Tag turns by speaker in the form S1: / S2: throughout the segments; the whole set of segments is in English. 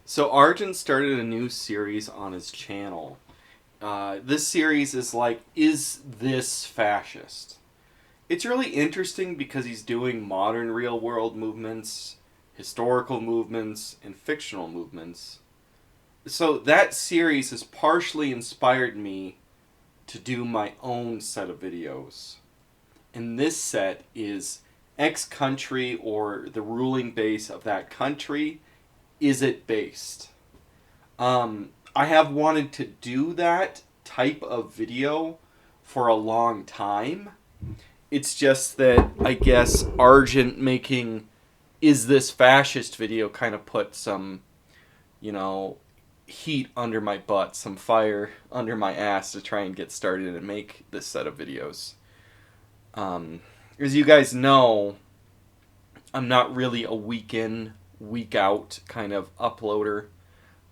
S1: So Arjun started a new series on his channel. This series is like, is this fascist? It's really interesting because he's doing modern real world movements, historical movements, and fictional movements. So that series has partially inspired me to do my own set of videos. And this set is X country or the ruling base of that country. Is it based? I have wanted to do that type of video for a long time. It's just that I guess Argent making is this fascist video kind of put some, you know, heat under my butt, some fire under my ass to try and get started and make this set of videos. As you guys know, I'm not really a week in, week out kind of uploader.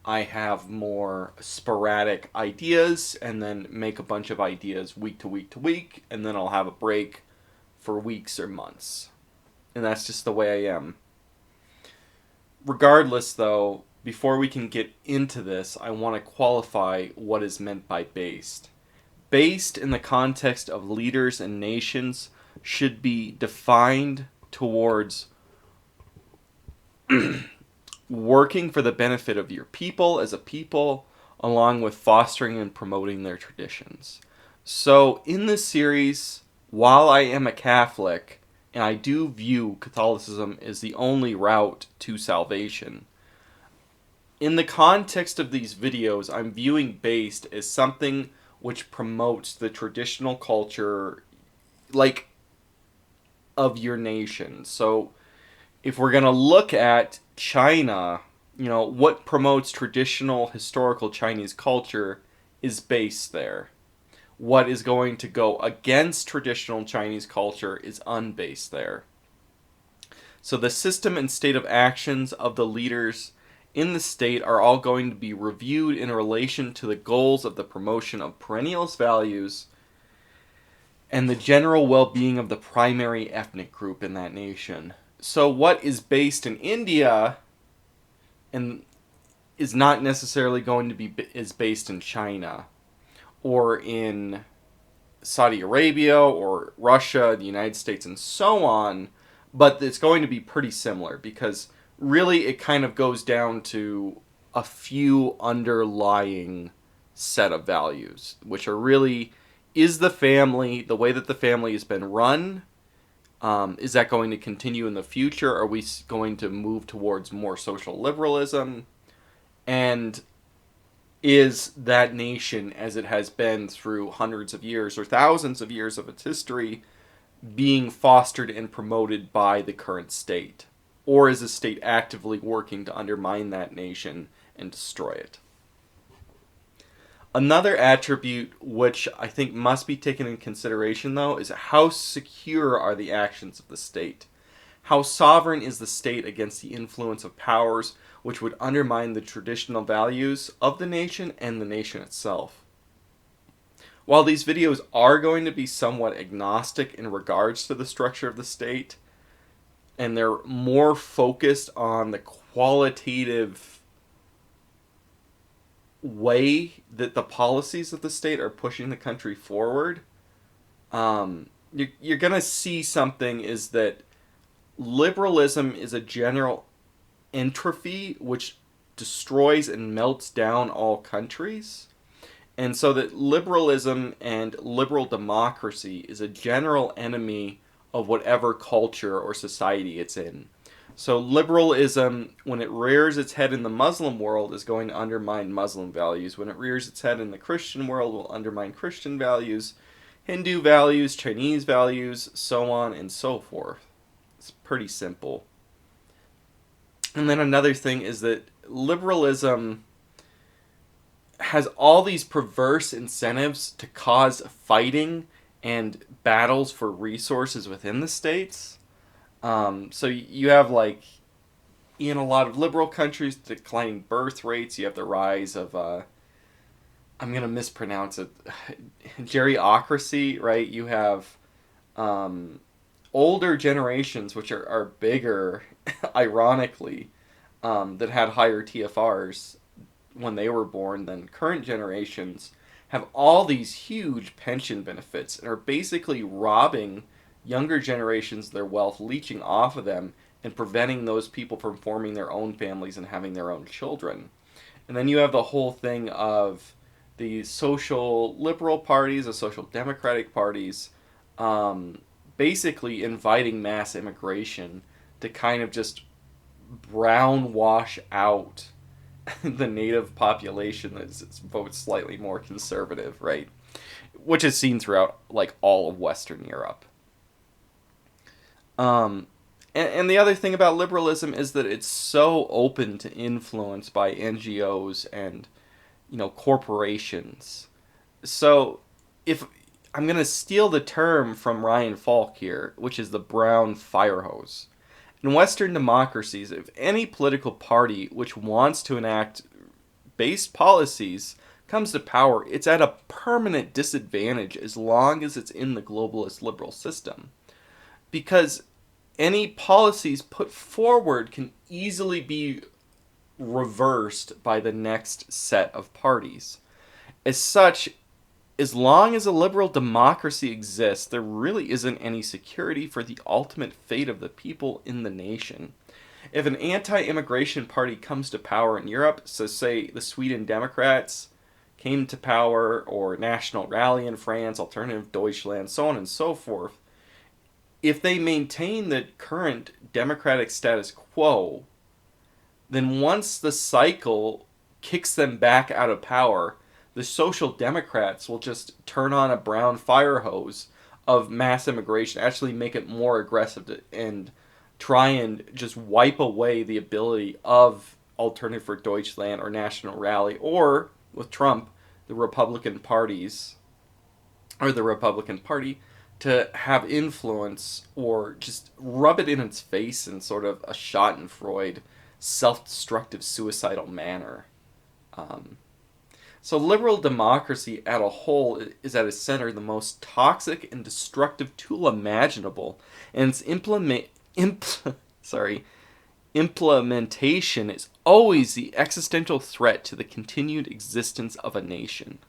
S1: I have more sporadic ideas and then make a bunch of ideas week to week to week, and then I'll have a break for weeks or months. And that's just the way I am. Regardless, though, before we can get into this, I want to qualify what is meant by based. Based in the context of leaders and nations should be defined towards working for the benefit of your people as a people, along with fostering and promoting their traditions. So, in this series, while I am a Catholic, and I do view Catholicism as the only route to salvation, in the context of these videos, I'm viewing based as something which promotes the traditional culture, like, of your nation. So, if we're going to look at China, what promotes traditional historical Chinese culture is based there. What is going to go against traditional Chinese culture is unbased there. So the system and state of actions of the leaders in the state are all going to be reviewed in relation to the goals of the promotion of perennialist values and the general well-being of the primary ethnic group in that nation. So what is based in India and is not necessarily going to be is based in China or in Saudi Arabia or Russia, the United States, and so on, but it's going to be pretty similar because really it kind of goes down to a few underlying set of values, which are really, is the family, the way that the family has been run, is that going to continue in the future? Are we going to move towards more social liberalism? And is that nation, as it has been through hundreds of years or thousands of years of its history, being fostered and promoted by the current state? Or is the state actively working to undermine that nation and destroy it? Another attribute which I think must be taken in consideration, though, is how secure are the actions of the state? How sovereign is the state against the influence of powers which would undermine the traditional values of the nation and the nation itself? While these videos are going to be somewhat agnostic in regards to the structure of the state, and they're more focused on the qualitative way that the policies of the state are pushing the country forward, you're going to see something is that liberalism is a general entropy which destroys and melts down all countries. And so that liberalism and liberal democracy is a general enemy of whatever culture or society it's in. So liberalism, when it rears its head in the Muslim world, is going to undermine Muslim values. When it rears its head in the Christian world, will undermine Christian values, Hindu values, Chinese values, so on and so forth. It's pretty simple. And then another thing is that liberalism has all these perverse incentives to cause fighting and battles for resources within the states. So you have, like, in a lot of liberal countries, declining birth rates. You have the rise of, I'm going to mispronounce it, geriocracy, right? You have older generations, which are bigger, ironically, that had higher TFRs when they were born than current generations have all these huge pension benefits and are basically robbing younger generations of their wealth, leeching off of them, and preventing those people from forming their own families and having their own children. And then you have the whole thing of the social liberal parties, the social democratic parties, basically inviting mass immigration to kind of just brown wash out the native population that votes slightly more conservative, right? Which is seen throughout like all of Western Europe. And the other thing about liberalism is that it's so open to influence by NGOs and corporations. So if I'm going to steal the term from Ryan Falk here, which is the brown fire hose. In Western democracies, if any political party which wants to enact based policies comes to power, it's at a permanent disadvantage as long as it's in the globalist liberal system. Because any policies put forward can easily be reversed by the next set of parties. As such, as long as a liberal democracy exists, there really isn't any security for the ultimate fate of the people in the nation. If an anti-immigration party comes to power in Europe, so say the Sweden Democrats came to power, or National Rally in France, Alternative Deutschland, so on and so forth, if they maintain the current democratic status quo, then once the cycle kicks them back out of power, the Social Democrats will just turn on a brown fire hose of mass immigration, actually make it more aggressive and try and just wipe away the ability of Alternative for Deutschland or National Rally, or, with Trump, the Republican parties, or the Republican Party, to have influence or just rub it in its face in sort of a Schadenfreude, self-destructive, suicidal manner. So liberal democracy at a whole is at its center the most toxic and destructive tool imaginable, and its implementation is always the existential threat to the continued existence of a nation.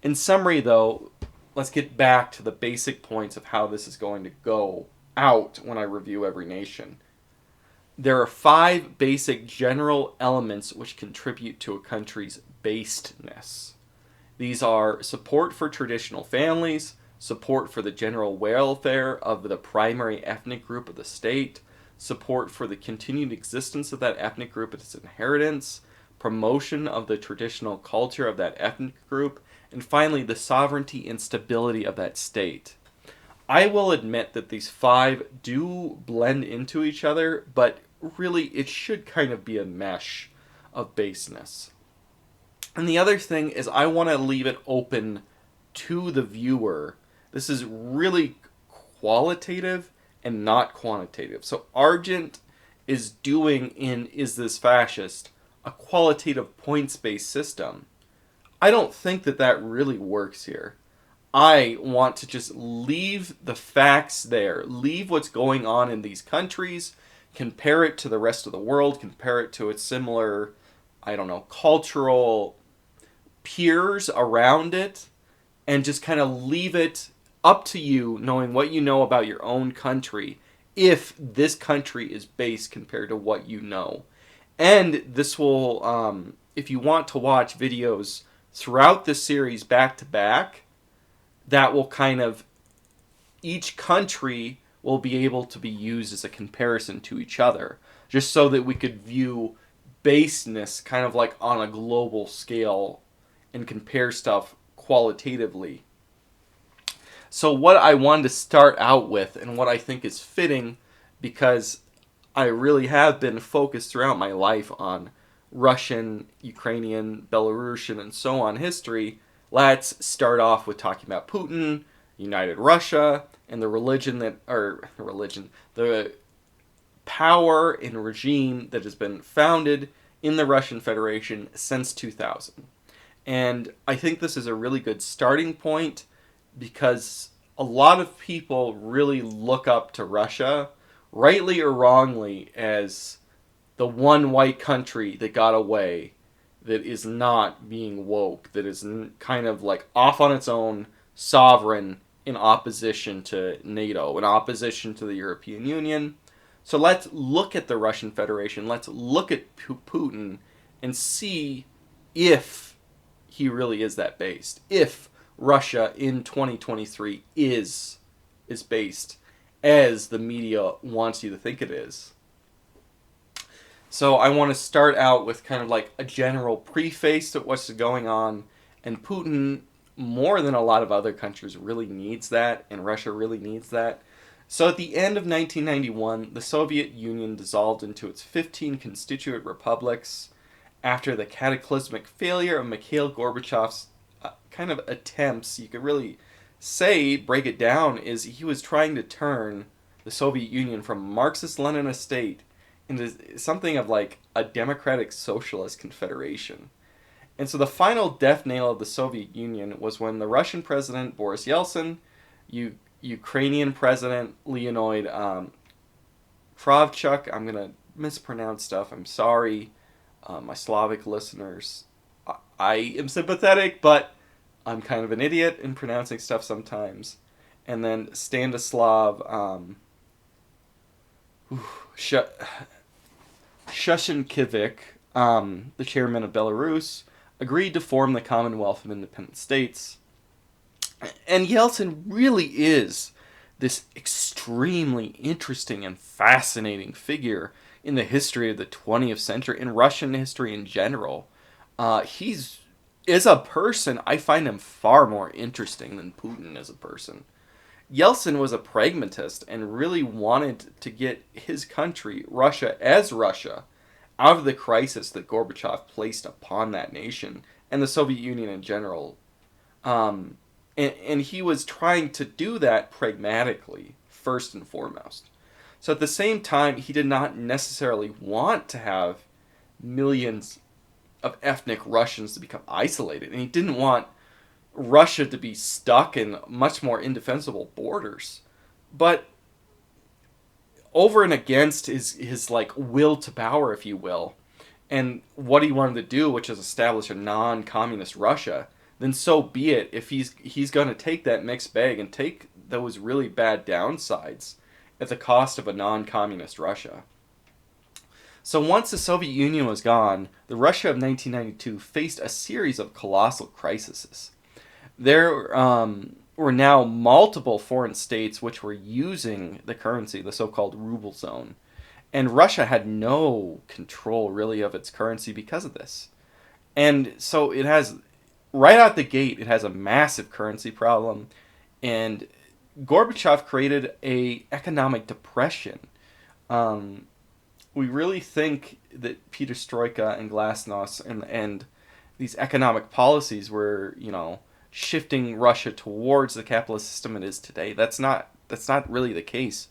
S1: In summary, though, let's get back to the basic points of how this is going to go out when I review every nation. There are 5 basic general elements which contribute to a country's basedness. These are support for traditional families, support for the general welfare of the primary ethnic group of the state, support for the continued existence of that ethnic group and its inheritance, promotion of the traditional culture of that ethnic group, and finally the sovereignty and stability of that state. I will admit that these 5 do blend into each other, but really it should kind of be a mesh of baseness. And the other thing is I want to leave it open to the viewer. This is really qualitative and not quantitative. So Argent is doing in Is This Fascist? A qualitative points-based system. I don't think that that really works here. I want to just leave the facts there, leave what's going on in these countries, compare it to the rest of the world, compare it to its similar, cultural peers around it, and just kind of leave it up to you, knowing what you know about your own country, if this country is based compared to what you know. And this will, if you want to watch videos throughout this series back to back, that will kind of, each country will be able to be used as a comparison to each other, just so that we could view baseness kind of like on a global scale and compare stuff qualitatively. So what I wanted to start out with, and what I think is fitting, because I really have been focused throughout my life on Russian, Ukrainian, Belarusian, and so on history, let's start off with talking about Putin, United Russia, and the the power and regime that has been founded in the Russian Federation since 2000. And I think this is a really good starting point, because a lot of people really look up to Russia, rightly or wrongly, as the one white country that got away, that is not being woke, that is kind of like off on its own, sovereign, in opposition to NATO, in opposition to the European Union. So let's look at the Russian Federation, let's look at Putin and see if he really is that based. If Russia in 2023 is based as the media wants you to think it is. So I want to start out with kind of like a general preface to what's going on, and Putin, more than a lot of other countries, really needs that, and Russia really needs that. So at the end of 1991, the Soviet Union dissolved into its 15 constituent republics after the cataclysmic failure of Mikhail Gorbachev's kind of attempts, you could really say, break it down, is he was trying to turn the Soviet Union from Marxist-Leninist state into something of like a democratic socialist confederation. And so the final death nail of the Soviet Union was when the Russian president Boris Yeltsin, Ukrainian president Leonid Kravchuk, I'm going to mispronounce stuff, I'm sorry, my Slavic listeners. I am sympathetic, but I'm kind of an idiot in pronouncing stuff sometimes. And then Stanislav Shushenkievich, the chairman of Belarus, agreed to form the Commonwealth of Independent States. And Yeltsin really is this extremely interesting and fascinating figure in the history of the 20th century, in Russian history in general. As a person, I find him far more interesting than Putin as a person. Yeltsin was a pragmatist and really wanted to get his country, Russia, out of the crisis that Gorbachev placed upon that nation and the Soviet Union in general. And he was trying to do that pragmatically, first and foremost. So at the same time, he did not necessarily want to have millions of ethnic Russians to become isolated. And he didn't want Russia to be stuck in much more indefensible borders. But over and against his like will to power, if you will, and what he wanted to do, which is establish a non-communist Russia, then so be it. If he's going to take that mixed bag and take those really bad downsides at the cost of a non-communist Russia. So once the Soviet Union was gone, the Russia of 1992 faced a series of colossal crises. There were now multiple foreign states which were using the currency, the so-called ruble zone. And Russia had no control really of its currency because of this. And so it has, right out the gate, it has a massive currency problem. And Gorbachev created a economic depression. We really think that Perestroika and Glasnost and these economic policies were, shifting Russia towards the capitalist system it is today. That's not really the case.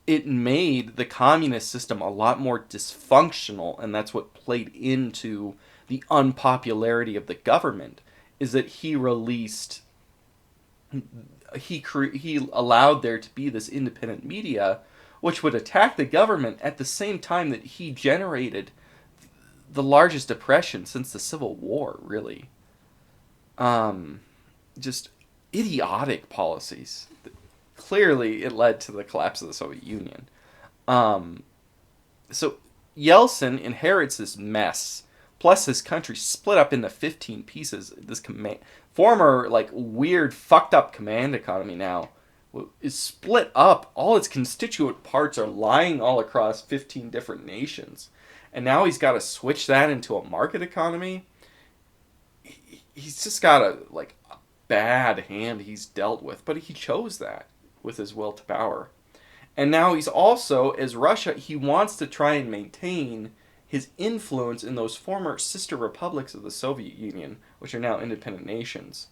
S1: It made the communist system a lot more dysfunctional, and that's what played into the unpopularity of the government. Is that he allowed there to be this independent media, which would attack the government at the same time that he generated the largest depression since the Civil War, really. Just idiotic policies. Clearly, it led to the collapse of the Soviet Union. So Yeltsin inherits this mess, plus his country split up into 15 pieces. This former, weird, fucked up command economy now is split up. All its constituent parts are lying all across 15 different nations. And now he's got to switch that into a market economy. He's just got a bad hand he's dealt with, but he chose that with his will to power. And now he's also, as Russia, he wants to try and maintain his influence in those former sister republics of the Soviet Union, which are now independent nations.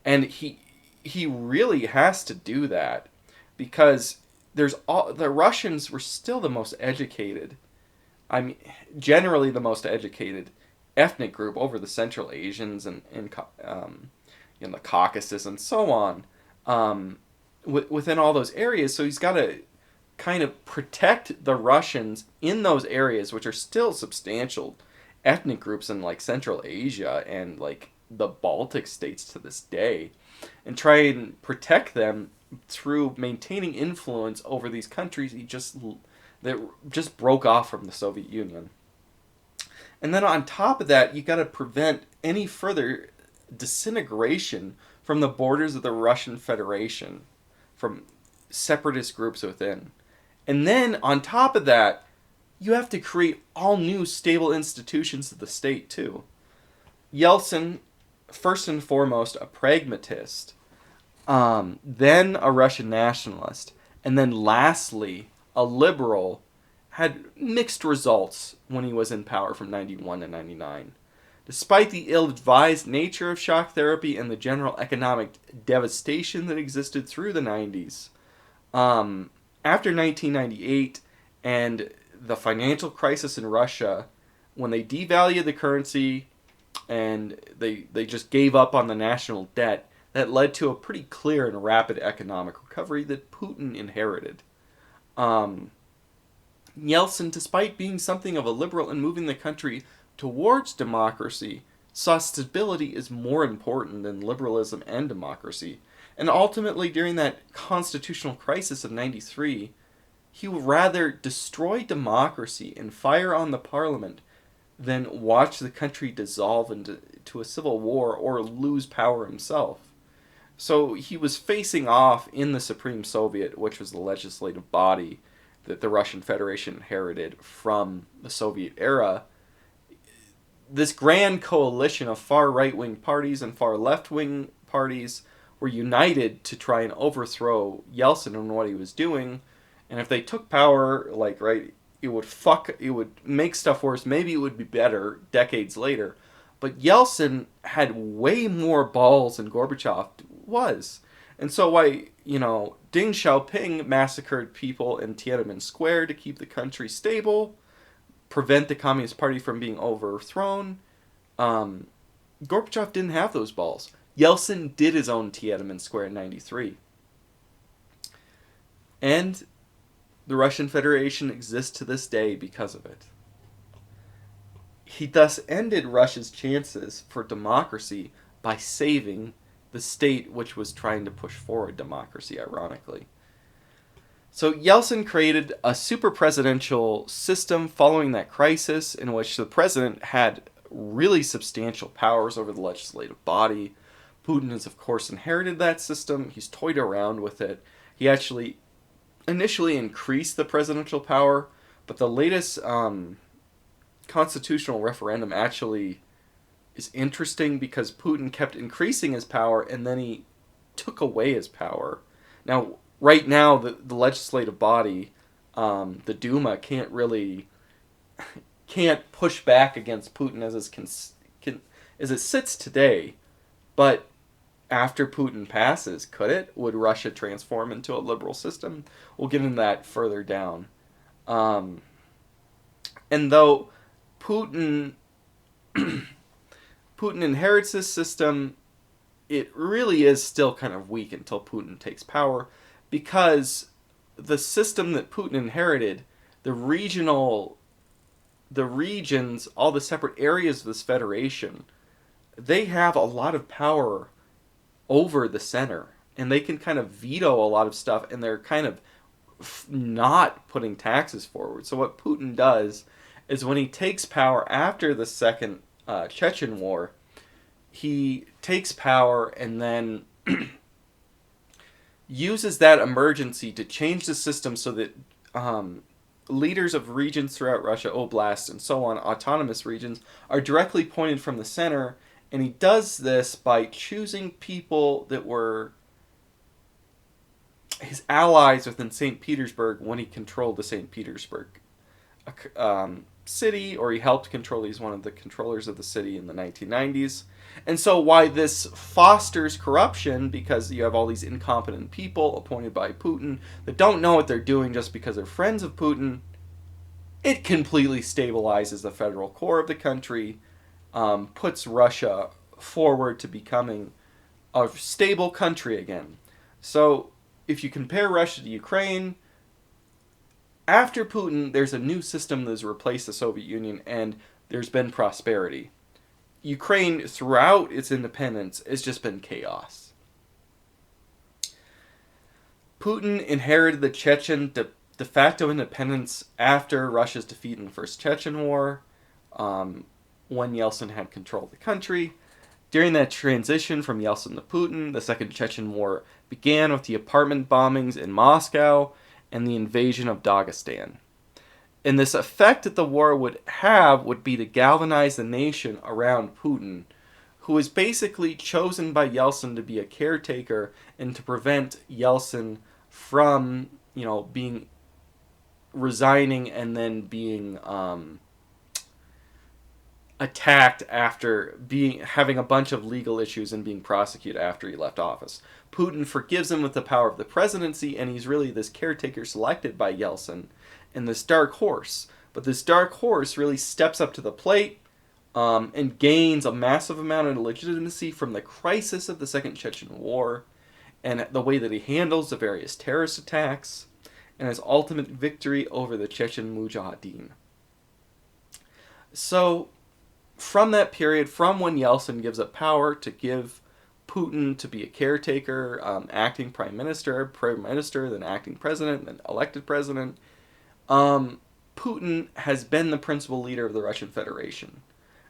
S1: And he really has to do that because the Russians were still the most educated, generally the most educated ethnic group over the Central Asians and the Caucasus and so on, within all those areas. So he's got to kind of protect the Russians in those areas, which are still substantial ethnic groups in like Central Asia and like the Baltic states to this day, and try and protect them through maintaining influence over these countries that just broke off from the Soviet Union. And then on top of that, you got to prevent any further disintegration from the borders of the Russian Federation, from separatist groups within. And then on top of that, you have to create all new stable institutions of the state too. Yeltsin, first and foremost, a pragmatist, then a Russian nationalist, and then lastly, a liberal, had mixed results when he was in power from 91 to 99. Despite the ill-advised nature of shock therapy and the general economic devastation that existed through the 90s, after 1998 and the financial crisis in Russia, when they devalued the currency and they just gave up on the national debt, that led to a pretty clear and rapid economic recovery that Putin inherited. Yeltsin, despite being something of a liberal and moving the country towards democracy, saw stability as more important than liberalism and democracy. And ultimately, during that constitutional crisis of 93, he would rather destroy democracy and fire on the parliament than watch the country dissolve into a civil war or lose power himself. So he was facing off in the Supreme Soviet, which was the legislative body that the Russian Federation inherited from the Soviet era. This grand coalition of far right-wing parties and far left-wing parties were united to try and overthrow Yeltsin and what he was doing. And if they took power, it would make stuff worse. Maybe it would be better decades later. But Yeltsin had way more balls than Gorbachev was. And so why, Deng Xiaoping massacred people in Tiananmen Square to keep the country stable, prevent the Communist Party from being overthrown. Gorbachev didn't have those balls. Yeltsin did his own Tiananmen Square in 93. And the Russian Federation exists to this day because of it. He thus ended Russia's chances for democracy by saving the state which was trying to push forward democracy, ironically. So Yeltsin created a super presidential system following that crisis in which the president had really substantial powers over the legislative body. Putin has, of course, inherited that system. He's toyed around with it. He actually initially increased the presidential power, but the latest constitutional referendum actually is interesting because Putin kept increasing his power and then he took away his power. Now, right now, the legislative body, the Duma, can't push back against Putin as it sits today. But after Putin passes, could it? Would Russia transform into a liberal system? We'll get into that further down. And though Putin inherits this system, it really is still kind of weak until Putin takes power, because the system that Putin inherited, the regions, all the separate areas of this federation, they have a lot of power over the center, and they can kind of veto a lot of stuff, and they're kind of not putting taxes forward. So what Putin does is when he takes power after the second Chechen War, he takes power and then uses that emergency to change the system so that leaders of regions throughout Russia, oblasts and so on, autonomous regions, are directly appointed from the center. And he does this by choosing people that were his allies within St. Petersburg when he controlled the St. Petersburg city, or he helped control. He's one of the controllers of the city in the 1990s. And so why this fosters corruption, because you have all these incompetent people appointed by Putin that don't know what they're doing just because they're friends of Putin, it completely stabilizes the federal core of the country, puts Russia forward to becoming a stable country again. So if you compare Russia to Ukraine, After Putin, there's a new system that's replaced the Soviet Union, and there's been prosperity. Ukraine, throughout its independence, has just been chaos. Putin inherited the Chechen de facto independence after Russia's defeat in the First Chechen War, when Yeltsin had control of the country. During that transition from Yeltsin to Putin, the Second Chechen War began with the apartment bombings in Moscow and the invasion of Dagestan. And this effect that the war would have would be to galvanize the nation around Putin, who was basically chosen by Yeltsin to be a caretaker and to prevent Yeltsin from, being resigning and then being attacked after having a bunch of legal issues and being prosecuted after he left office. Putin forgives him with the power of the presidency, and he's really this caretaker selected by Yeltsin and this dark horse. But this dark horse really steps up to the plate and gains a massive amount of legitimacy from the crisis of the Second Chechen War and the way that he handles the various terrorist attacks and his ultimate victory over the Chechen Mujahideen. So, from that period, from when Yeltsin gives up power to give Putin to be a caretaker, acting prime minister, then acting president, then elected president, Putin has been the principal leader of the Russian Federation.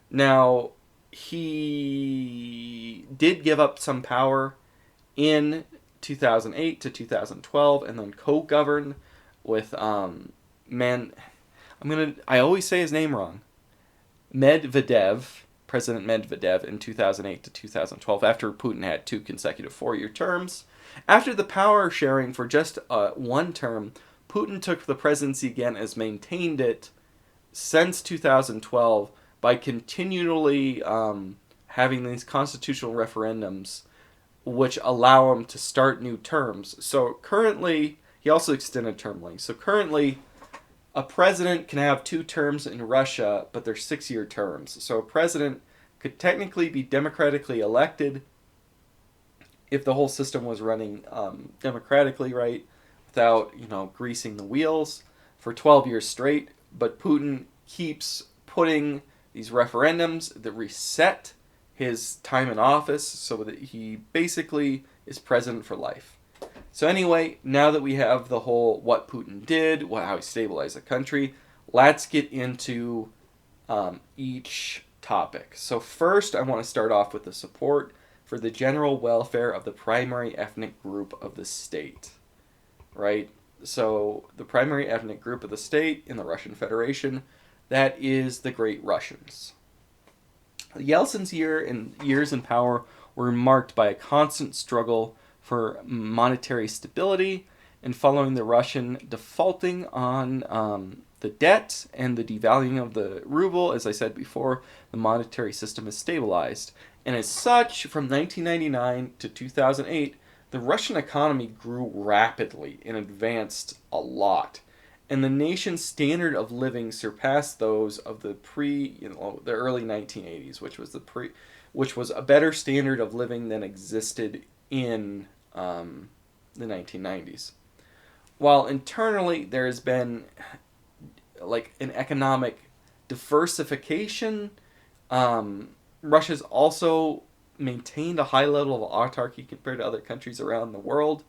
S1: Now, he did give up some power in 2008 to 2012 and then co-governed with, I always say his name wrong, President Medvedev in 2008 to 2012, after Putin had 2 consecutive 4-year terms. After the power sharing for just one term, Putin took the presidency again, has maintained it since 2012 by continually having these constitutional referendums which allow him to start new terms. So currently, he also extended term length. So currently, a president can have 2 terms in Russia, but they're 6-year terms. So a president could technically be democratically elected if the whole system was running democratically, right, without, greasing the wheels for 12 years straight. But Putin keeps putting these referendums that reset his time in office so that he basically is president for life. So anyway, now that we have the whole what Putin did, how he stabilized the country, let's get into each topic. So first, I want to start off with the support for the general welfare of the primary ethnic group of the state, right? So the primary ethnic group of the state in the Russian Federation, that is the Great Russians. Yeltsin's years in power were marked by a constant struggle for monetary stability and following the Russian defaulting on the debt and the devaluing of the ruble. As I said before, the monetary system is stabilized. And as such, from 1999 to 2008, the Russian economy grew rapidly and advanced a lot. And the nation's standard of living surpassed those of the early 1980s, which was a better standard of living than existed in the 1990s. While internally there has been an economic diversification, Russia's also maintained a high level of autarky compared to other countries around the world.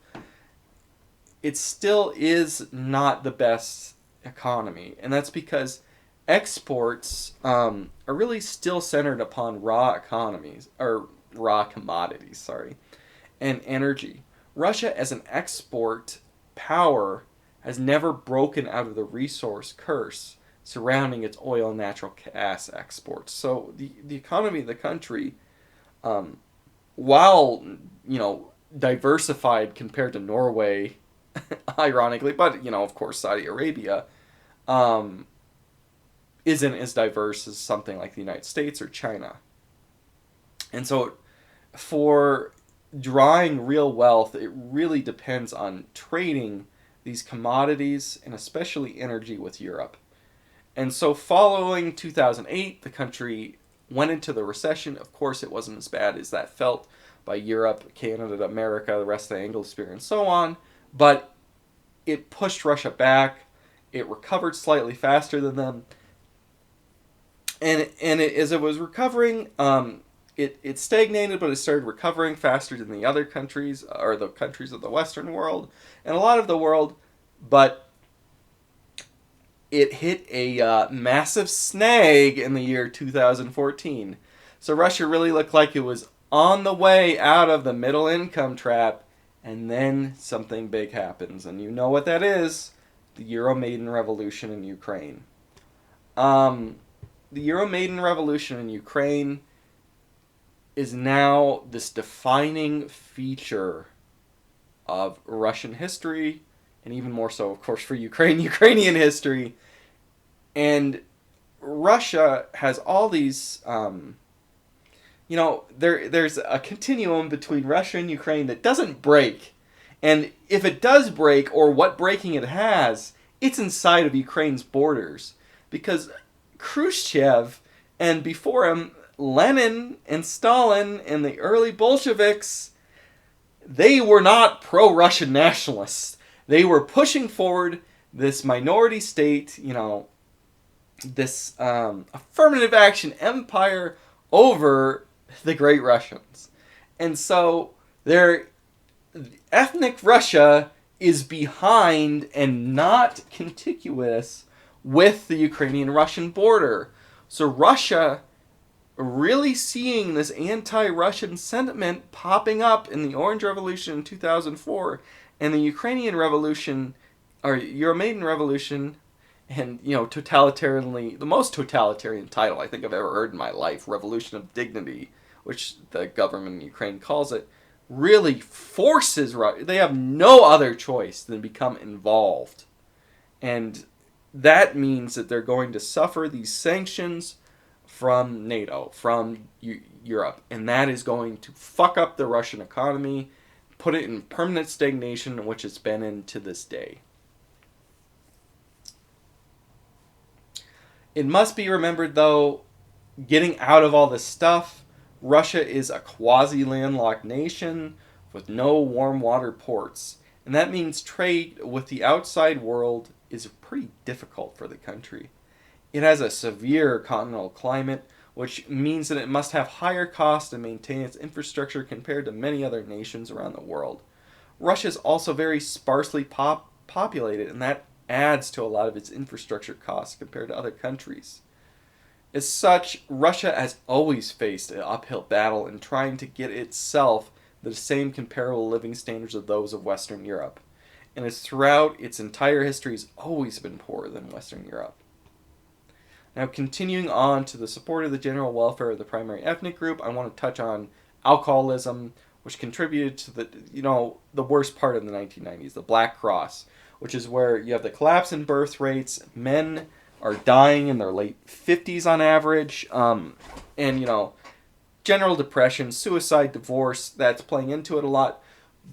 S1: It still is not the best economy, and that's because exports are really still centered upon raw commodities, and energy. Russia, as an export power, has never broken out of the resource curse surrounding its oil and natural gas exports. So the economy of the country, while diversified compared to Norway, ironically, but of course Saudi Arabia, isn't as diverse as something like the United States or China. And so for drawing real wealth, it really depends on trading these commodities and especially energy with Europe. And so following 2008, the country went into the recession. Of course, it wasn't as bad as that felt by Europe, Canada, America, the rest of the Anglosphere, and so on. But it pushed Russia back. it recovered slightly faster than them. As it was recovering, it stagnated, but it started recovering faster than the other countries, or the countries of the Western world, and a lot of the world. But it hit a massive snag in the year 2014. So Russia really looked like it was on the way out of the middle income trap, and then something big happens, and you know what that is: the EuroMaidan revolution in Ukraine. The EuroMaidan revolution in Ukraine is now this defining feature of Russian history, and even more so, of course, for Ukrainian history. And Russia has all these, there's a continuum between Russia and Ukraine that doesn't break. And if it does break, or what breaking it has, it's inside of Ukraine's borders. Because Khrushchev, and before him, Lenin and Stalin and the early Bolsheviks, they were not pro-Russian nationalists. They were pushing forward this minority state, this affirmative action empire over the Great Russians. And so their ethnic Russia is behind and not contiguous with the Ukrainian-Russian border. So Russia really seeing this anti-Russian sentiment popping up in the Orange Revolution in 2004 and the Ukrainian Revolution, or Euromaidan Revolution, and, totalitarianly, the most totalitarian title I think I've ever heard in my life, Revolution of Dignity, which the government in Ukraine calls it, really forces Russia. They have no other choice than become involved. And that means that they're going to suffer these sanctions from NATO, from Europe, and that is going to fuck up the Russian economy, put it in permanent stagnation, which it's been in to this day. It must be remembered, though, getting out of all this stuff, Russia is a quasi-landlocked nation with no warm water ports, and that means trade with the outside world is pretty difficult for the country. It has a severe continental climate, which means that it must have higher costs to maintain its infrastructure compared to many other nations around the world. Russia is also very sparsely populated, and that adds to a lot of its infrastructure costs compared to other countries. As such, Russia has always faced an uphill battle in trying to get itself the same comparable living standards of those of Western Europe, and has throughout its entire history has always been poorer than Western Europe. Now, continuing on to the support of the general welfare of the primary ethnic group, I want to touch on alcoholism, which contributed to the worst part of the 1990s, the Black Cross, which is where you have the collapse in birth rates, men are dying in their late 50s on average, and, general depression, suicide, divorce, that's playing into it a lot,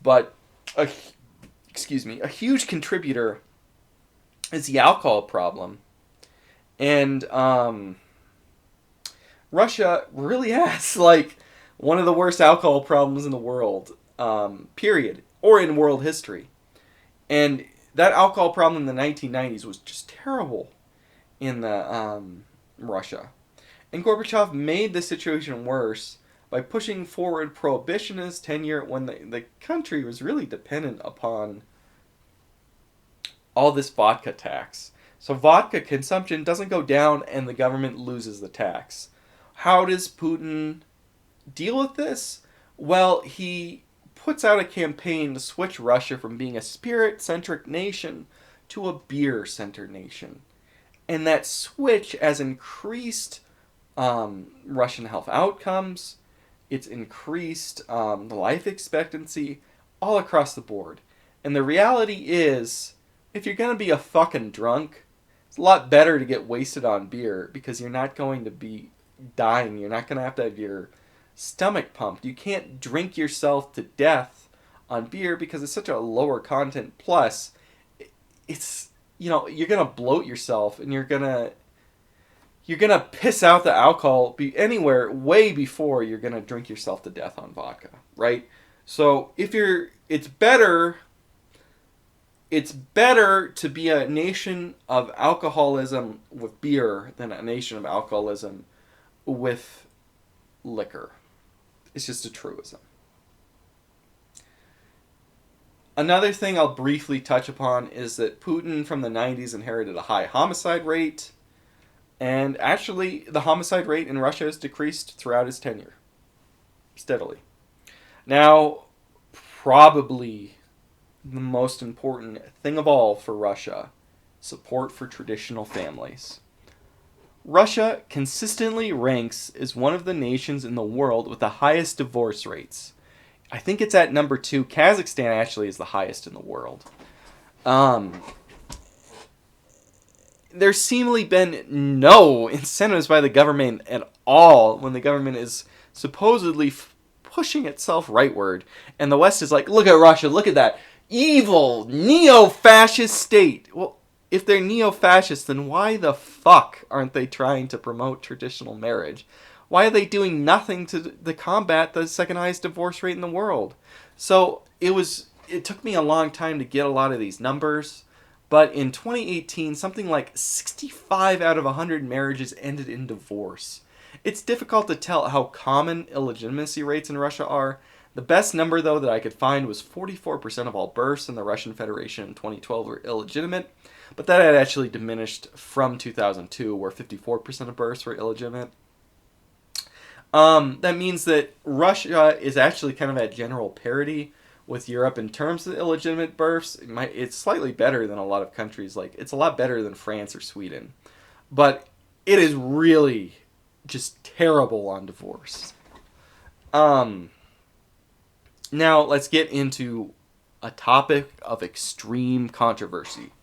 S1: but a huge contributor is the alcohol problem. And Russia really has, one of the worst alcohol problems in the world, period, or in world history. And that alcohol problem in the 1990s was just terrible in Russia. And Gorbachev made the situation worse by pushing forward prohibitionist tenure when the country was really dependent upon all this vodka tax. So vodka consumption doesn't go down and the government loses the tax. How does Putin deal with this? Well, he puts out a campaign to switch Russia from being a spirit-centric nation to a beer-centered nation. And that switch has increased Russian health outcomes. It's increased the life expectancy all across the board. And the reality is, if you're going to be a fucking drunk, it's a lot better to get wasted on beer because you're not going to be dying. You're not going to have your stomach pumped. You can't drink yourself to death on beer because it's such a lower content. Plus, it's, you're going to bloat yourself and you're going to piss out the alcohol anywhere way before you're going to drink yourself to death on vodka, right? So it's better it's better to be a nation of alcoholism with beer than a nation of alcoholism with liquor. It's just a truism. Another thing I'll briefly touch upon is that Putin from the 90s inherited a high homicide rate, and actually the homicide rate in Russia has decreased throughout his tenure, steadily. Now, probably the most important thing of all for Russia, support for traditional families. Russia consistently ranks as one of the nations in the world with the highest divorce rates. I think it's at number 2. Kazakhstan actually is the highest in the world. There's seemingly been no incentives by the government at all when the government is supposedly pushing itself rightward. And the West is like, look at Russia, look at that evil neo-fascist state. Well, if they're neo-fascist, then why the fuck aren't they trying to promote traditional marriage? Why are they doing nothing to combat the second highest divorce rate in the world? So it took me a long time to get a lot of these numbers, but in 2018, something like 65 out of 100 marriages ended in divorce. It's difficult to tell how common illegitimacy rates in Russia are. The best number, though, that I could find was 44% of all births in the Russian Federation in 2012 were illegitimate, but that had actually diminished from 2002, where 54% of births were illegitimate. That means that Russia is actually kind of at general parity with Europe in terms of illegitimate births. It's slightly better than a lot of countries. Like, it's a lot better than France or Sweden. But it is really just terrible on divorce. Now, let's get into a topic of extreme controversy.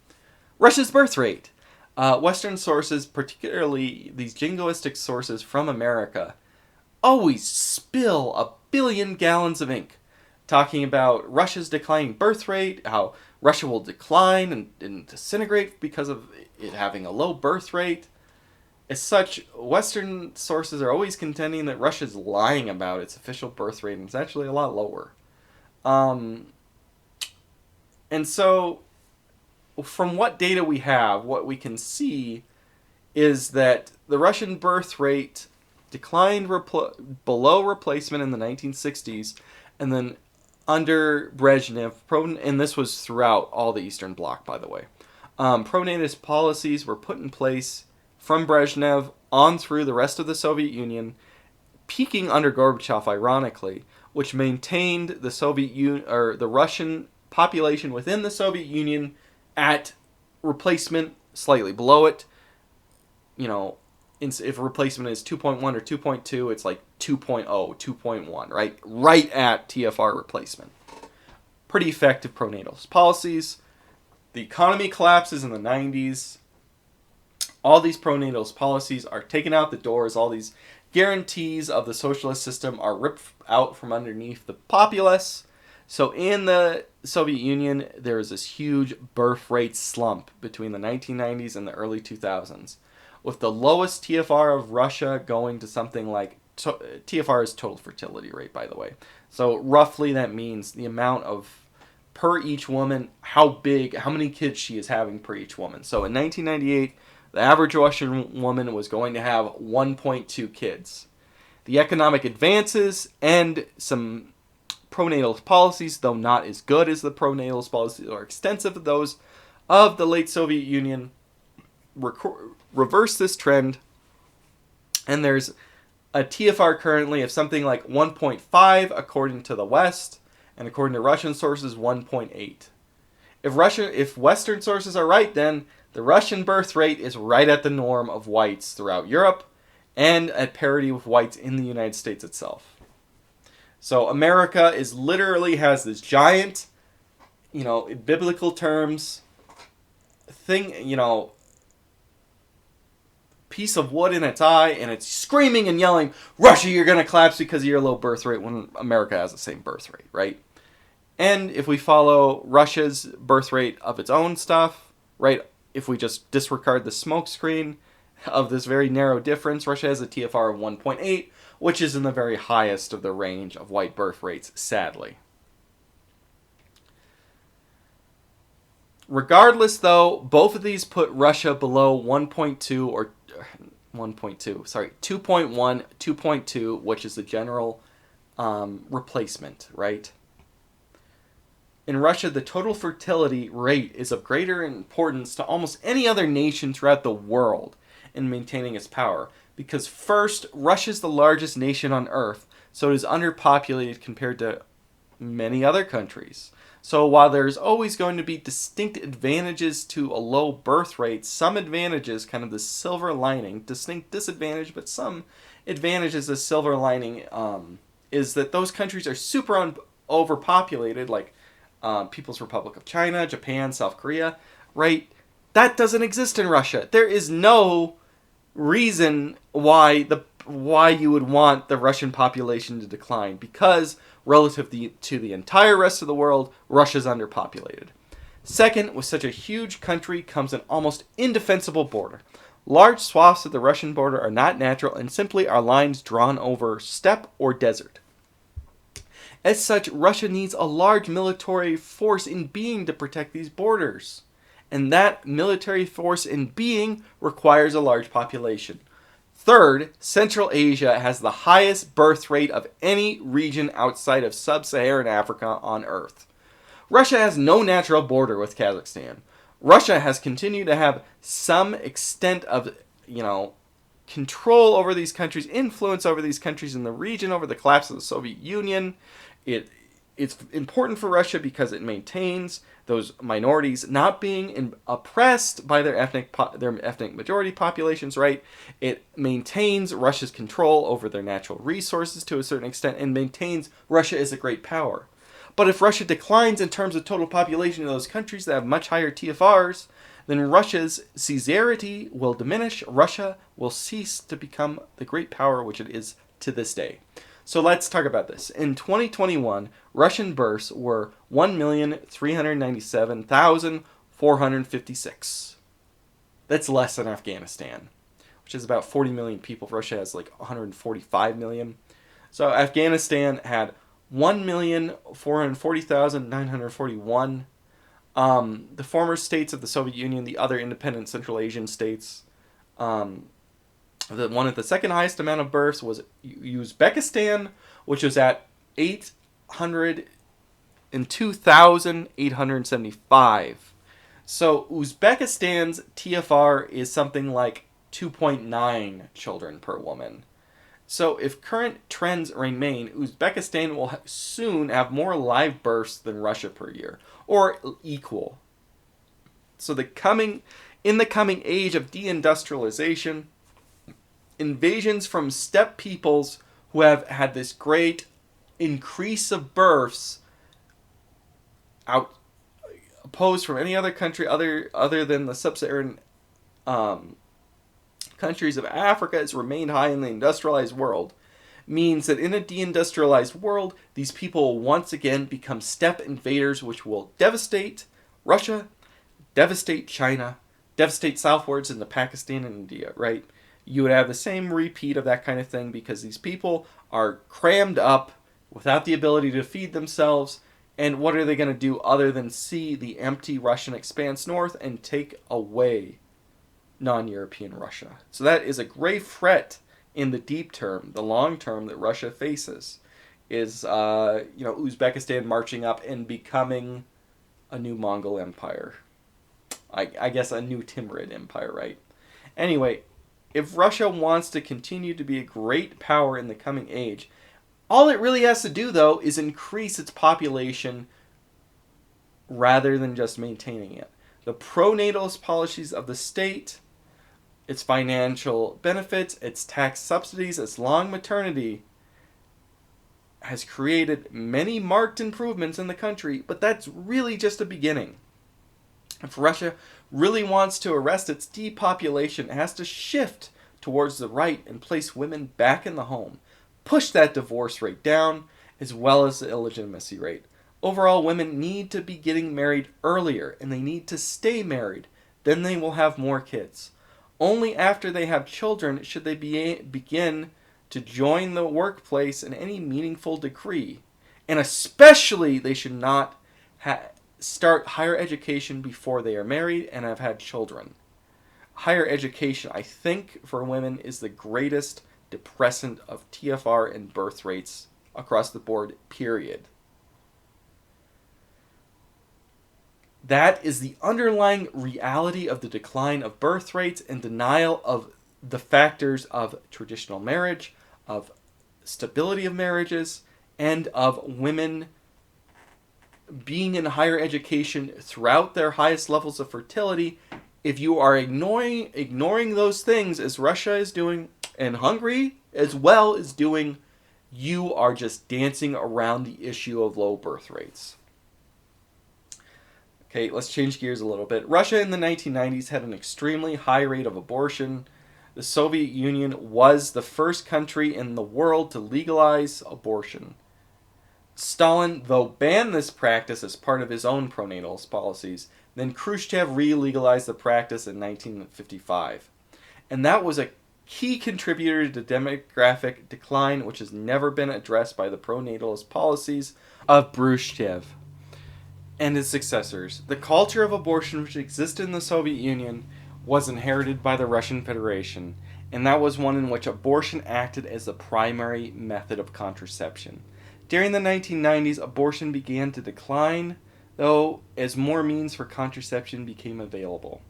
S1: Russia's birth rate. Western sources, particularly these jingoistic sources from America, always spill a billion gallons of ink talking about Russia's declining birth rate, how Russia will decline and disintegrate because of it having a low birth rate. As such, Western sources are always contending that Russia's lying about its official birth rate, and it's actually a lot lower. And so, from what data we have, what we can see is that the Russian birth rate declined below replacement in the 1960s, and then under Brezhnev, and this was throughout all the Eastern Bloc, by the way, pro-natist policies were put in place from Brezhnev on through the rest of the Soviet Union, peaking under Gorbachev, ironically, which maintained the Russian population within the Soviet Union at replacement, slightly below it. You know, if replacement is 2.1 or 2.2, it's like 2.0, 2.1, right? Right at TFR replacement. Pretty effective pronatalist policies. The economy collapses in the 90s. All these pronatalist policies are taken out the door as all these guarantees of the socialist system are ripped out from underneath the populace. So in the Soviet Union, there was this huge birth rate slump between the 1990s and the early 2000s, with the lowest TFR of Russia going to something like, TFR is total fertility rate, by the way. So roughly that means the amount of, per each woman, how many kids she is having per each woman. So in 1998, the average Russian woman was going to have 1.2 kids. The economic advances and some pronatalist policies, though not as good as the pronatalist policies or extensive as those of the late Soviet Union, reverse this trend, and there's a TFR currently of something like 1.5 according to the West, and according to Russian sources, 1.8. If Western sources are right, then the Russian birth rate is right at the norm of whites throughout Europe, and at parity with whites in the United States itself. So America literally has this giant, in biblical terms, piece of wood in its eye, and it's screaming and yelling, Russia, you're going to collapse because of your low birth rate, when America has the same birth rate, right? And if we follow Russia's birth rate of its own stuff, right, if we just disregard the smokescreen of this very narrow difference, Russia has a TFR of 1.8, which is in the very highest of the range of white birth rates, sadly. Regardless, though, both of these put Russia below 1.2 or 1.2, sorry, 2.1, 2.2, which is the general replacement, right? In Russia, the total fertility rate is of greater importance to almost any other nation throughout the world in maintaining its power. Because first, Russia is the largest nation on Earth, so it is underpopulated compared to many other countries. So while there's always going to be distinct advantages to a low birth rate, some advantages, kind of the silver lining, distinct disadvantage, but some advantages, the silver lining, is that those countries are super overpopulated, like People's Republic of China, Japan, South Korea, right? That doesn't exist in Russia. There is no reason why you would want the Russian population to decline, because relative to the entire rest of the world, Russia's underpopulated. Second, with such a huge country comes an almost indefensible border. Large swaths of the Russian border are not natural and simply are lines drawn over steppe or desert. As such, Russia needs a large military force in being to protect these borders. And that military force in being requires a large population. Third, Central Asia has the highest birth rate of any region outside of sub-Saharan Africa on Earth. Russia has no natural border with Kazakhstan. Russia has continued to have some extent of, control over these countries, influence over these countries in the region over the collapse of the Soviet Union. It's important for Russia because it maintains those minorities not being oppressed by their ethnic majority populations, right? It maintains Russia's control over their natural resources to a certain extent and maintains Russia as a great power. But if Russia declines in terms of total population of those countries that have much higher TFRs, then Russia's caesarity will diminish. Russia will cease to become the great power which it is to this day. So let's talk about this. In 2021, Russian births were 1,397,456. That's less than Afghanistan, which is about 40 million people. Russia has like 145 million. So Afghanistan had 1,440,941. The former states of the Soviet Union, the other independent Central Asian states, the one at the second highest amount of births was Uzbekistan, which was at 802,875. So Uzbekistan's TFR is something like 2.9 children per woman. So if current trends remain, Uzbekistan will soon have more live births than Russia per year, or equal. So in the coming age of deindustrialization, invasions from steppe peoples who have had this great increase of births opposed from any other country other than the sub-Saharan countries of Africa has remained high in the industrialized world, means that in a deindustrialized world, these people will once again become steppe invaders, which will devastate Russia, devastate China, devastate southwards into Pakistan and India, right? You would have the same repeat of that kind of thing because these people are crammed up without the ability to feed themselves. And what are they going to do other than see the empty Russian expanse north and take away non-European Russia? So that is a grave threat in the deep term, the long term that Russia faces is, Uzbekistan marching up and becoming a new Mongol empire. I guess a new Timurid empire, right? Anyway, if Russia wants to continue to be a great power in the coming age, all it really has to do, though, is increase its population rather than just maintaining it. The pro-natalist policies of the state, its financial benefits, its tax subsidies, its long maternity has created many marked improvements in the country, but that's really just a beginning. If Russia really wants to arrest its depopulation, it has to shift towards the right and place women back in the home, push that divorce rate down, as well as the illegitimacy rate. Overall, women need to be getting married earlier, and they need to stay married. Then they will have more kids. Only after they have children should they begin to join the workplace in any meaningful degree. And especially, they should not start higher education before they are married and have had children. Higher education, I think, for women is the greatest depressant of TFR and birth rates across the board, period. That is the underlying reality of the decline of birth rates and denial of the factors of traditional marriage, of stability of marriages, and of women being in higher education throughout their highest levels of fertility. If you are ignoring those things, as Russia is doing, and Hungary as well is doing, you are just dancing around the issue of low birth rates. Okay, let's change gears a little bit. Russia in the 1990s had an extremely high rate of abortion. The Soviet Union was the first country in the world to legalize abortion. Stalin, though, banned this practice as part of his own pronatalist policies. Then Khrushchev re-legalized the practice in 1955. And that was a key contributor to demographic decline, which has never been addressed by the pronatalist policies of Khrushchev and his successors. The culture of abortion which existed in the Soviet Union was inherited by the Russian Federation, and that was one in which abortion acted as the primary method of contraception. During the 1990s, abortion began to decline, though, as more means for contraception became available.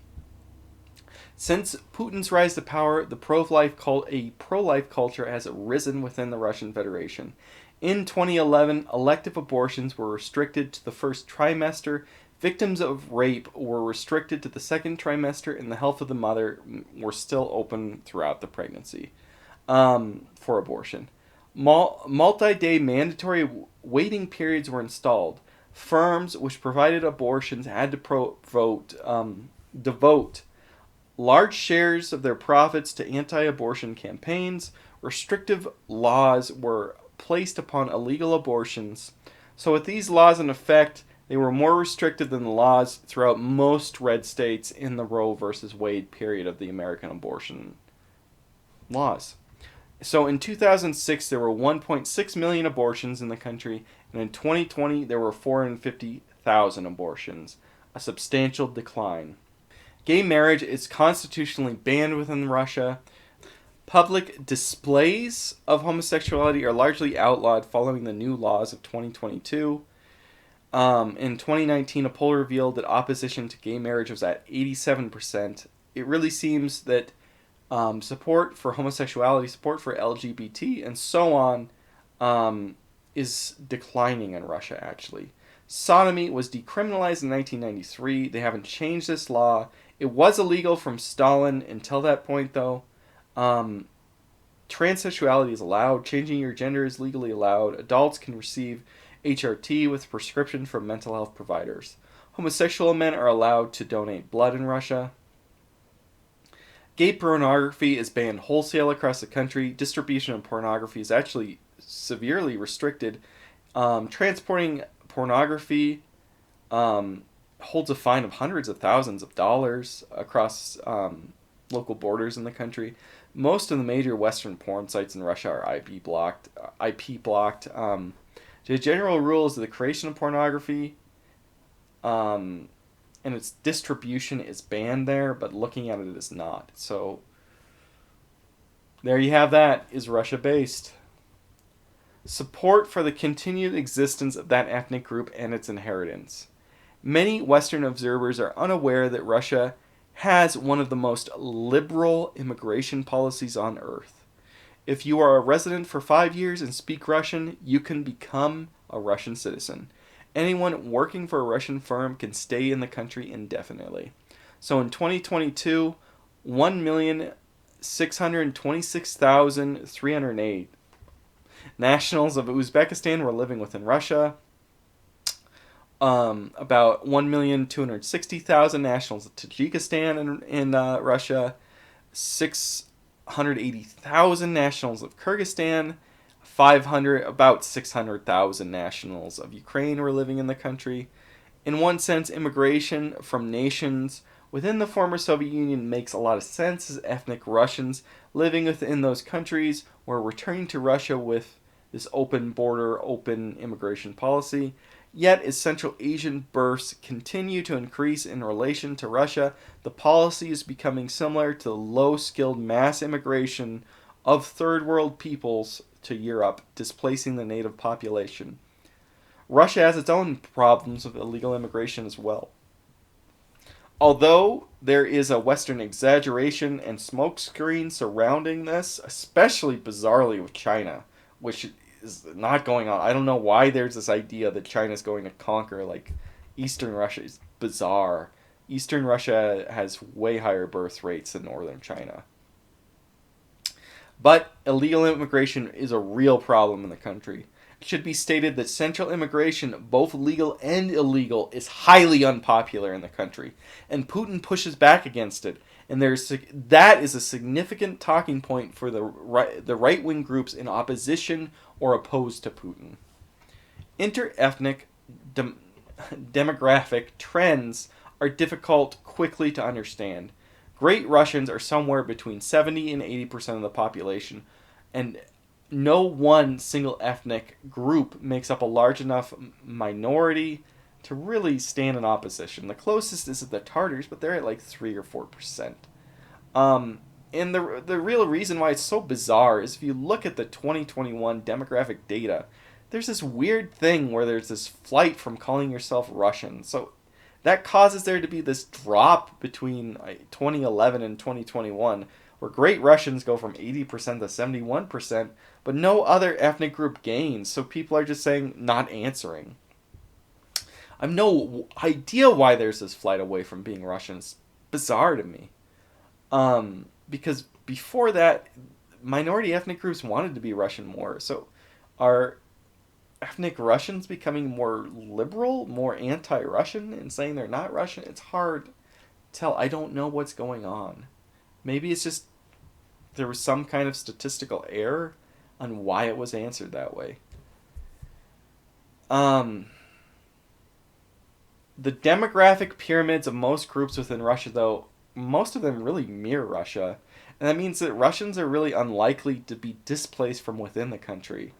S1: Since Putin's rise to power, the pro-life culture has risen within the Russian Federation. In 2011, elective abortions were restricted to the first trimester, victims of rape were restricted to the second trimester, and the health of the mother were still open throughout the pregnancy for abortion. Multi-day mandatory waiting periods were installed. Firms which provided abortions had to devote large shares of their profits to anti-abortion campaigns. Restrictive laws were placed upon illegal abortions. So with these laws in effect, they were more restrictive than the laws throughout most red states in the Roe versus Wade period of the American abortion laws. So in 2006, there were 1.6 million abortions in the country, and in 2020, there were 450,000 abortions, a substantial decline. Gay marriage is constitutionally banned within Russia. Public displays of homosexuality are largely outlawed following the new laws of 2022. In 2019, a poll revealed that opposition to gay marriage was at 87%. It really seems that support for homosexuality, support for LGBT, and so on is declining in Russia, actually. Sodomy was decriminalized in 1993. They haven't changed this law. It was illegal from Stalin until that point, though. Transsexuality is allowed. Changing your gender is legally allowed. Adults can receive HRT with prescription from mental health providers. Homosexual men are allowed to donate blood in Russia. Gay pornography is banned wholesale across the country. Distribution of pornography is actually severely restricted. Transporting pornography holds a fine of hundreds of thousands of dollars across local borders in the country. Most of the major Western porn sites in Russia are IP blocked. The general rule is that the creation of pornography and its distribution is banned there, but looking at it is not. So there you have that. Is Russia based? Support for the continued existence of that ethnic group and its inheritance. Many Western observers are unaware that Russia has one of the most liberal immigration policies on earth. If you are a resident for 5 years and speak Russian, you can become a Russian citizen. Anyone working for a Russian firm can stay in the country indefinitely. So in 2022, 1,626,308 nationals of Uzbekistan were living within Russia. About 1,260,000 nationals of Tajikistan in Russia. 680,000 nationals of Kyrgyzstan. About 600,000 nationals of Ukraine were living in the country. In one sense, immigration from nations within the former Soviet Union makes a lot of sense, as ethnic Russians living within those countries were returning to Russia with this open border, open immigration policy. Yet, as Central Asian births continue to increase in relation to Russia, the policy is becoming similar to the low-skilled mass immigration of third world peoples to Europe, displacing the native population. Russia has its own problems with illegal immigration as well. Although there is a Western exaggeration and smokescreen surrounding this, especially bizarrely with China, which is not going on. I don't know why there's this idea that China's going to conquer like Eastern Russia. Is bizarre. Eastern Russia has way higher birth rates than Northern China. But illegal immigration is a real problem in the country. It should be stated that central immigration, both legal and illegal, is highly unpopular in the country, and Putin pushes back against it. And that is a significant talking point for the right-wing groups in opposition or opposed to Putin. Inter-ethnic demographic trends are difficult quickly to understand. Great Russians are somewhere between 70 and 80% of the population, and no one single ethnic group makes up a large enough minority to really stand in opposition. The closest is the Tartars, but they're at like 3 or 4%. And the real reason why it's so bizarre is if you look at the 2021 demographic data, there's this weird thing where there's this flight from calling yourself Russian. So that causes there to be this drop between 2011 and 2021, where Great Russians go from 80% to 71%, but no other ethnic group gains, so people are just saying not answering. I have no idea why there's this flight away from being Russian. It's bizarre to me. Because before that, minority ethnic groups wanted to be Russian more. So are ethnic Russians becoming more liberal, more anti-Russian, and saying they're not Russian? It's hard to tell. I don't know what's going on. Maybe it's just there was some kind of statistical error on why it was answered that way. The demographic pyramids of most groups within Russia, though, most of them really mirror Russia. And that means that Russians are really unlikely to be displaced from within the country.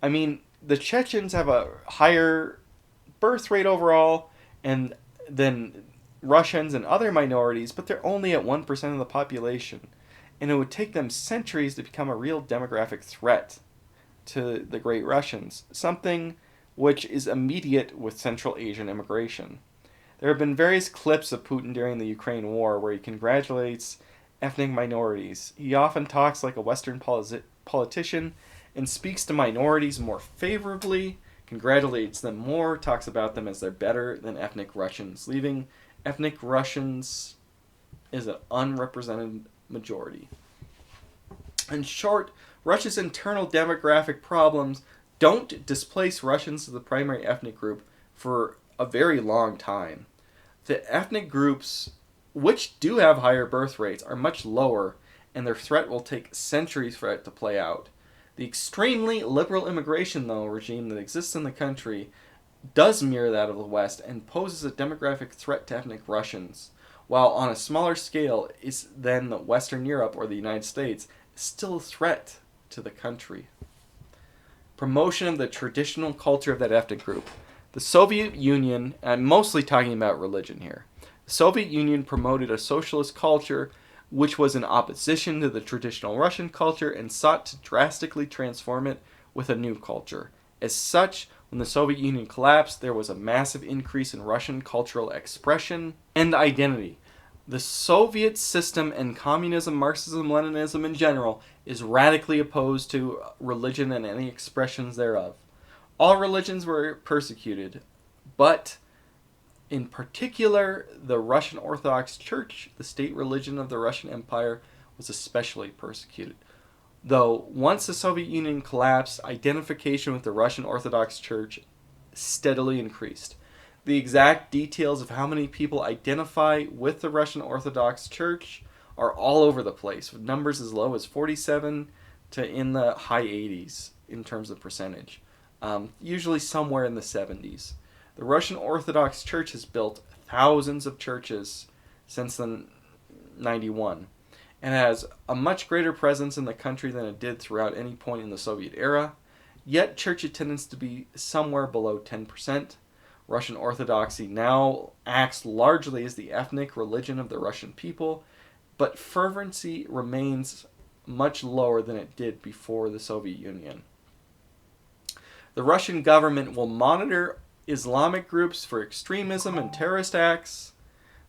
S1: I mean, the Chechens have a higher birth rate overall than Russians and other minorities, but they're only at 1% of the population. And it would take them centuries to become a real demographic threat to the Great Russians, something which is immediate with Central Asian immigration. There have been various clips of Putin during the Ukraine war where he congratulates ethnic minorities. He often talks like a Western politician and speaks to minorities more favorably, congratulates them more, talks about them as they're better than ethnic Russians, leaving ethnic Russians as an unrepresented majority. In short, Russia's internal demographic problems don't displace Russians as the primary ethnic group for a very long time. The ethnic groups, which do have higher birth rates, are much lower, and their threat will take centuries for it to play out. The extremely liberal immigration, though, regime that exists in the country does mirror that of the West and poses a demographic threat to ethnic Russians, while on a smaller scale is than Western Europe or the United States, still a threat to the country. Promotion of the traditional culture of that ethnic group. The Soviet Union, and I'm mostly talking about religion here, the Soviet Union promoted a socialist culture which was in opposition to the traditional Russian culture and sought to drastically transform it with a new culture. As such, when the Soviet Union collapsed, there was a massive increase in Russian cultural expression and identity. The Soviet system and communism, Marxism, Leninism in general, is radically opposed to religion and any expressions thereof. All religions were persecuted, but in particular, the Russian Orthodox Church, the state religion of the Russian Empire, was especially persecuted. Though once the Soviet Union collapsed, identification with the Russian Orthodox Church steadily increased. The exact details of how many people identify with the Russian Orthodox Church are all over the place, with numbers as low as 47 to in the high 80s in terms of percentage, usually somewhere in the 70s. The Russian Orthodox Church has built thousands of churches since the 91 and has a much greater presence in the country than it did throughout any point in the Soviet era, yet church attendance to be somewhere below 10%. Russian Orthodoxy now acts largely as the ethnic religion of the Russian people, but fervency remains much lower than it did before the Soviet Union. The Russian government will monitor Islamic groups for extremism and terrorist acts.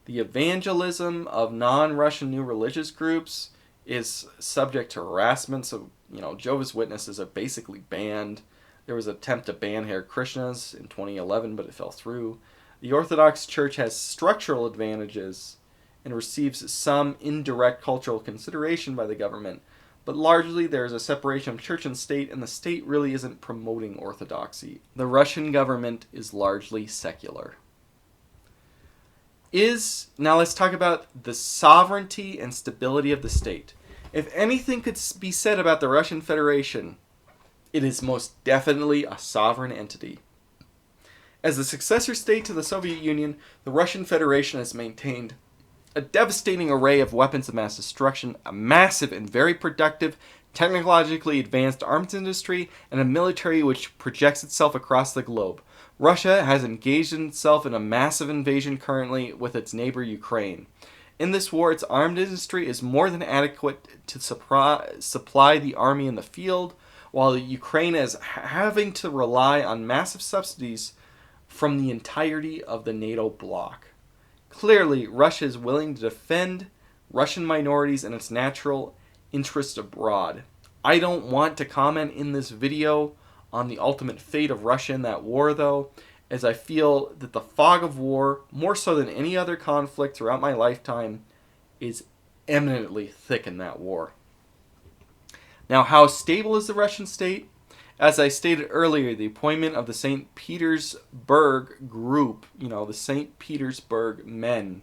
S1: The evangelism of non-Russian new religious groups is subject to harassment, so, Jehovah's Witnesses are basically banned. There was an attempt to ban Hare Krishnas in 2011, but it fell through. The Orthodox Church has structural advantages and receives some indirect cultural consideration by the government, but largely there is a separation of church and state, and the state really isn't promoting orthodoxy. The Russian government is largely secular. Now let's talk about the sovereignty and stability of the state. If anything could be said about the Russian Federation, it is most definitely a sovereign entity. As the successor state to the Soviet Union, the Russian Federation has maintained a devastating array of weapons of mass destruction, a massive and very productive, technologically advanced arms industry, and a military which projects itself across the globe. Russia has engaged itself in a massive invasion currently with its neighbor Ukraine. In this war, its armed industry is more than adequate to supply the army in the field, while Ukraine is having to rely on massive subsidies from the entirety of the NATO bloc. Clearly, Russia is willing to defend Russian minorities and its natural interests abroad. I don't want to comment in this video on the ultimate fate of Russia in that war, though, as I feel that the fog of war, more so than any other conflict throughout my lifetime, is eminently thick in that war. Now, how stable is the Russian state? As I stated earlier, the appointment of the St. Petersburg group, the St. Petersburg men,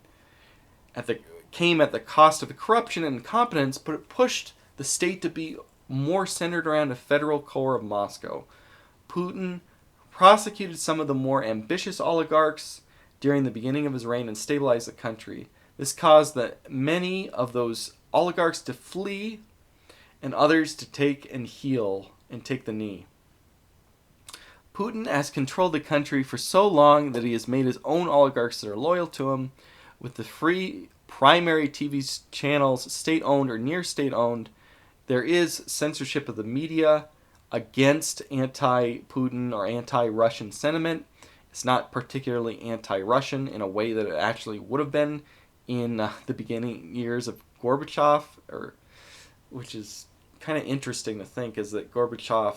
S1: came at the cost of the corruption and incompetence, but it pushed the state to be more centered around a federal core of Moscow. Putin prosecuted some of the more ambitious oligarchs during the beginning of his reign and stabilized the country. This caused many of those oligarchs to flee and others to take the knee. Putin has controlled the country for so long that he has made his own oligarchs that are loyal to him, with the free primary TV channels state-owned or near state-owned. There is censorship of the media against anti-Putin or anti-Russian sentiment. It's not particularly anti-Russian in a way that it actually would have been in the beginning years of Gorbachev, which is kind of interesting to think, is that Gorbachev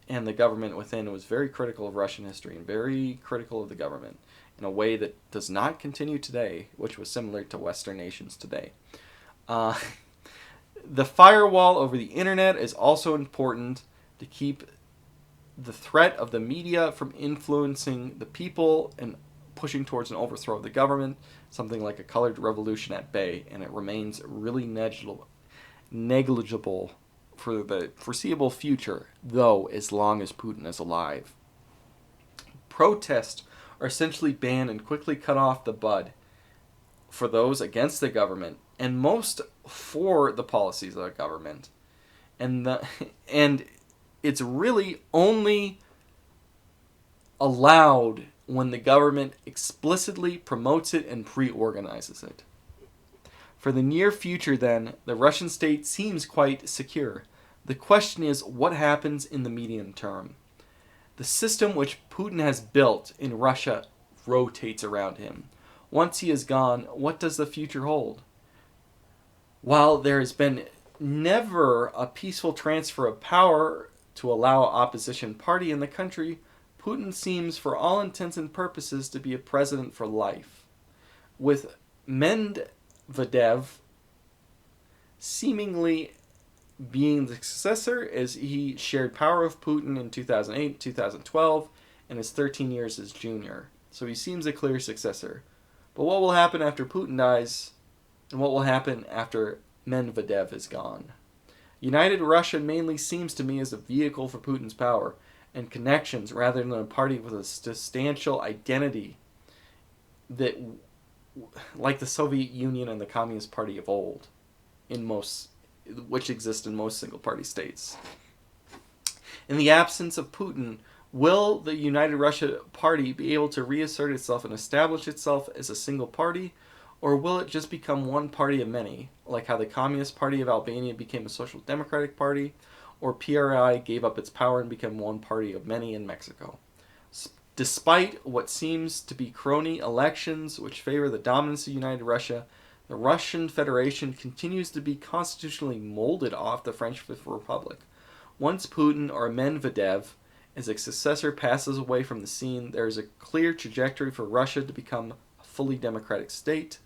S1: and the government within was very critical of Russian history and very critical of the government in a way that does not continue today, which was similar to Western nations today. The firewall over the internet is also important to keep the threat of the media from influencing the people and pushing towards an overthrow of the government, something like a colored revolution at bay, and it remains really negligible for the foreseeable future, though, as long as Putin is alive. Protests are essentially banned and quickly cut off the bud for those against the government, and most for the policies of the government. And it's really only allowed when the government explicitly promotes it and pre-organizes it. For the near future, then, the Russian state seems quite secure. The question is, what happens in the medium term? The system which Putin has built in Russia rotates around him. Once he is gone, what does the future hold? While there has been never a peaceful transfer of power to allow opposition party in the country, Putin seems, for all intents and purposes, to be a president for life. With Medvedev seemingly being the successor, as he shared power with Putin in 2008, 2012, and his 13 years as junior. So he seems a clear successor. But what will happen after Putin dies, and what will happen after Medvedev is gone? United Russia mainly seems to me as a vehicle for Putin's power and connections rather than a party with a substantial identity that, like the Soviet Union and the Communist Party of old, which exist in most single-party states. In the absence of Putin, Will the United Russia Party be able to reassert itself and establish itself as a single party, or will it just become one party of many, like how the Communist Party of Albania became a social democratic party, or PRI gave up its power and became one party of many in Mexico? Despite what seems to be crony elections which favor the dominance of United Russia, the Russian Federation continues to be constitutionally molded off the French Fifth Republic. Once Putin or Medvedev as a successor passes away from the scene, there is a clear trajectory for Russia to become a fully democratic state,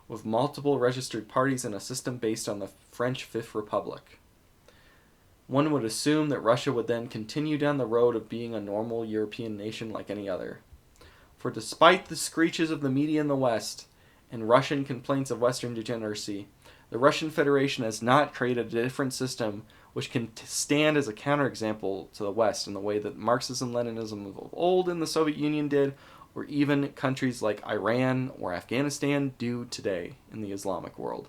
S1: with multiple registered parties and a system based on the French Fifth Republic. One would assume that Russia would then continue down the road of being a normal European nation like any other. For despite the screeches of the media in the West and Russian complaints of Western degeneracy, the Russian Federation has not created a different system which can stand as a counterexample to the West in the way that Marxism-Leninism of old in the Soviet Union did, or even countries like Iran or Afghanistan do today in the Islamic world.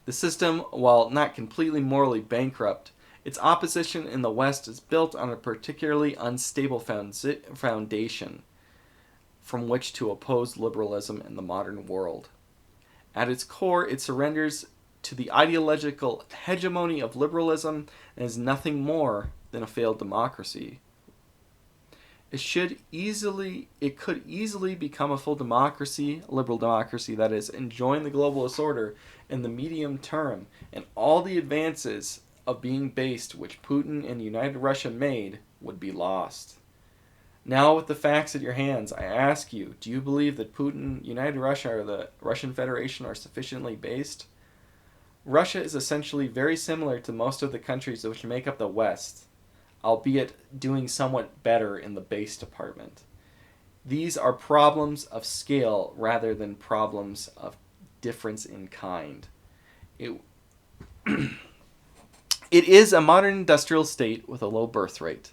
S1: The system, while not completely morally bankrupt, its opposition in the West is built on a particularly unstable foundation from which to oppose liberalism in the modern world. At its core, it surrenders to the ideological hegemony of liberalism and is nothing more than a failed democracy. It could easily become a full democracy, a liberal democracy that is, and join the globalist order in the medium term, and all the advances of being based which Putin and United Russia made would be lost. Now, with the facts at your hands, I ask you, do you believe that Putin, United Russia, or the Russian Federation are sufficiently based? Russia is essentially very similar to most of the countries which make up the West, albeit doing somewhat better in the base department. These are problems of scale rather than problems of difference in kind. It is a modern industrial state with a low birth rate,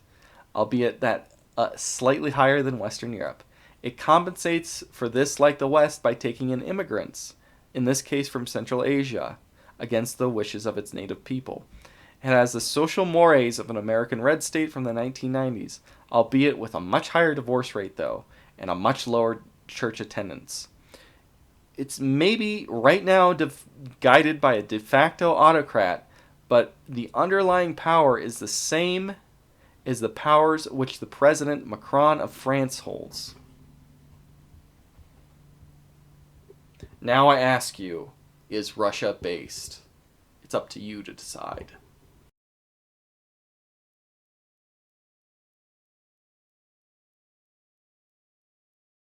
S1: albeit that slightly higher than Western Europe. It compensates for this like the West by taking in immigrants, in this case from Central Asia, against the wishes of its native people. It has the social mores of an American red state from the 1990s, albeit with a much higher divorce rate, though, and a much lower church attendance. It's maybe right now guided by a de facto autocrat, but the underlying power is the same as the powers which the President Macron of France holds. Now I ask you, is Russia based? It's up to you to decide.